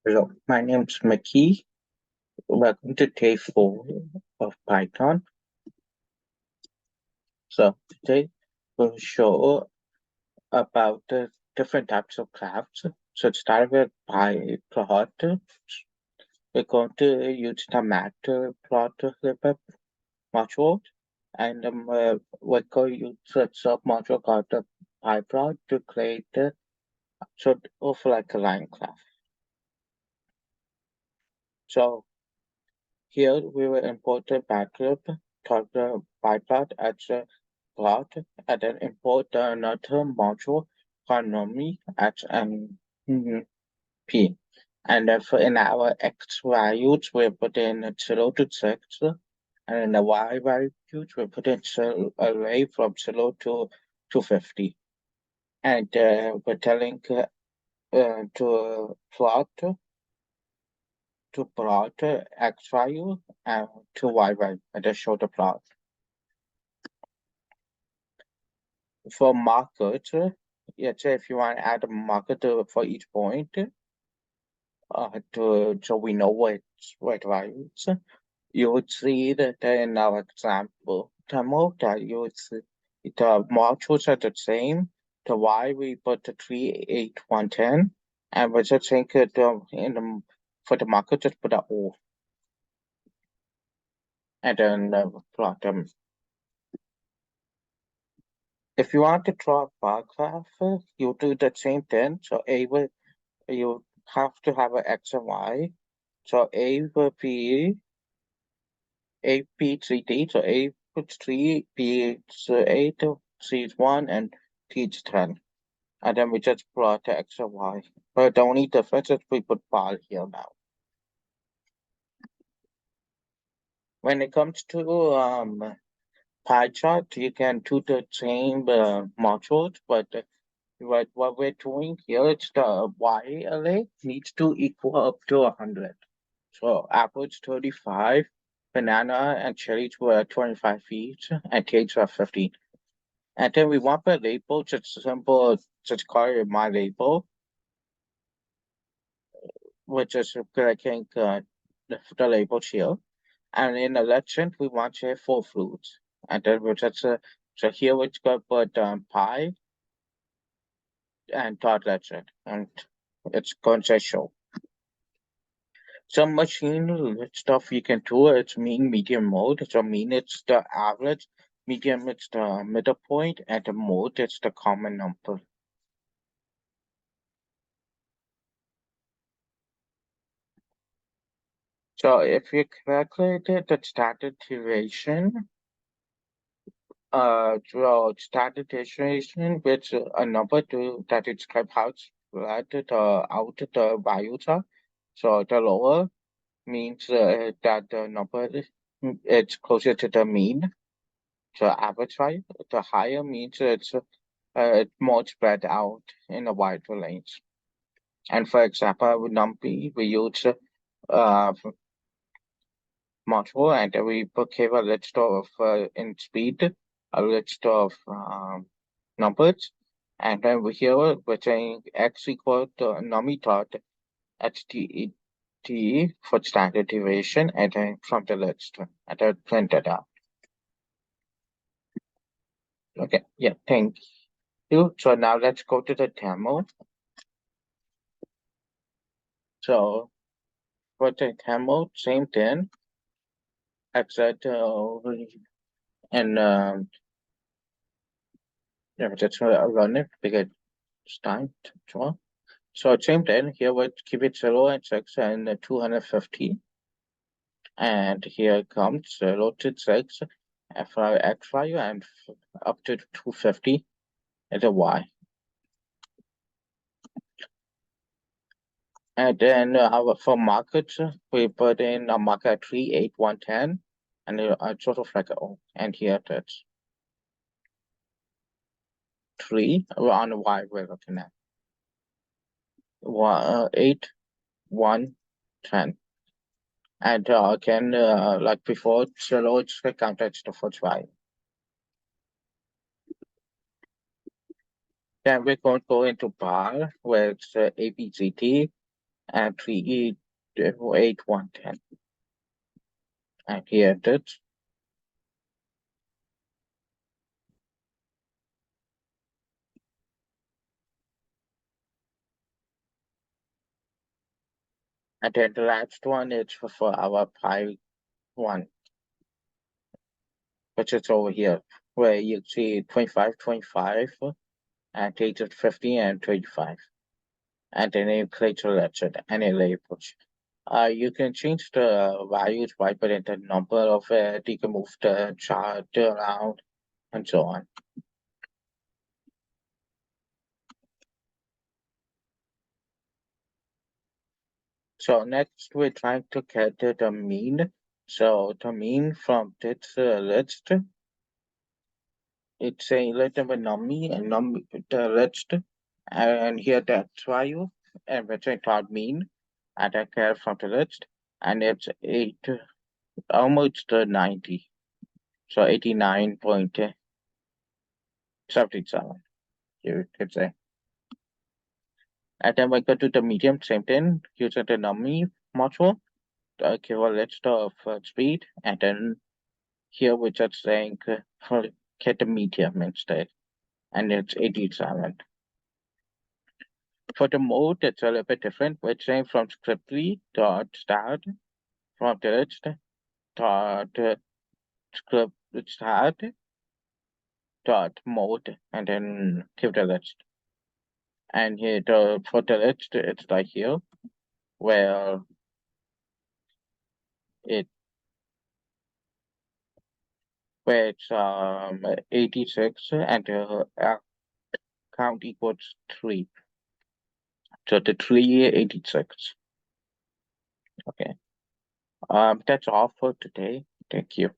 Hello, my name's Mickey. Welcome to day 4 of Python. So today we'll show about the different types of graphs. So it started with pie plot. We're going to use the matplotlib module, and we're going to use the sub module called the pyplot to create the sort of like a line graph. So here we will import the backup to the pyplot as a plot and then import another module called nomi as p. And then for in our x values, we put in 0 to 6, and in the y values, we put in array from 0 to 50. And we're telling to plot x value and to y value, and then show the plot. For markers, let's say if you want to add a marker for each point, so we know what values, you would see that in our example demo that you would see the modules are the same. The y we put the 3, 8, 1, 10, and we just think for the marker just put a O, and then plot them. If you want to draw a bar graph, you do the same thing. So you have to have an x and y. So A will be A P 3D. So A puts 3, B is 8, C is 1, and T is 10. And then we just plot the x and y. But the only difference is we put bar here now. When it comes to pie chart, you can do the same modules, but what we're doing here, it's the y array needs to equal up to 100. So apples 35, banana and cherries were 25 each, and cakes were 15. And then we want the label, just simple, just call it my label, which is clicking the labels here. And in the legend, we want to have 4 fruits. And then we just, so here we're going to put pie and dot legend, and it's going to show. Some machine stuff you can do, it's mean medium mode. So mean it's the average, medium it's the middle point, and the mode it's the common number. So if you calculated the standard deviation, standard deviation which a number that describe how spread out the values are. So the lower means that the number it's closer to the mean. So average value, the higher means it's more spread out in a wider range. And for example, with NumPy, we use module and we give a list of in speed, a list of numbers, and then we here we're saying x equal to numi dot ht for standard deviation, and then from the list, and then print it out. Okay, yeah, thank you. So now let's go to the demo. So for the demo, same thing, except and yeah, just run it because it's time to draw. So same thing here, we keep it 0 and 6 and 250. And here comes 0 to 6 for x value and up to 250 as a y. And then for markets, we put in a market 3, 8, 1, 10, and sort of like, oh, and here that's 3 on the y we're looking at. 8, 1, 10. And again, like before, 0 it's counted to first y. Then we're going to go into bar where it's ABCD. and 38110. And here it is. And then the last one is for our pi one, which is over here, where you see 25, 25, and takes it 50 and 25. And then it creates a legend and a labels. You can change the values by putting the number of it, you can move the chart around, and so on. So next we're trying to get the mean. So the mean from this list, it's a little bit nummy and the list, and here that's value, and which I thought mean, and I care from the list, and it's eight, almost 90, so 89.77, you could say. And then we go to the medium, same thing, using the nummy module, give a list of speed, and then here we're just saying get the medium instead, and it's 87. For the mode, it's a little bit different. We're saying from scriptly dot start, from the list dot script start dot mode, and then give the list. And here for the list, it's like here, where it where it's 86 and count equals 3. So the 386. Okay. That's all for today. Thank you.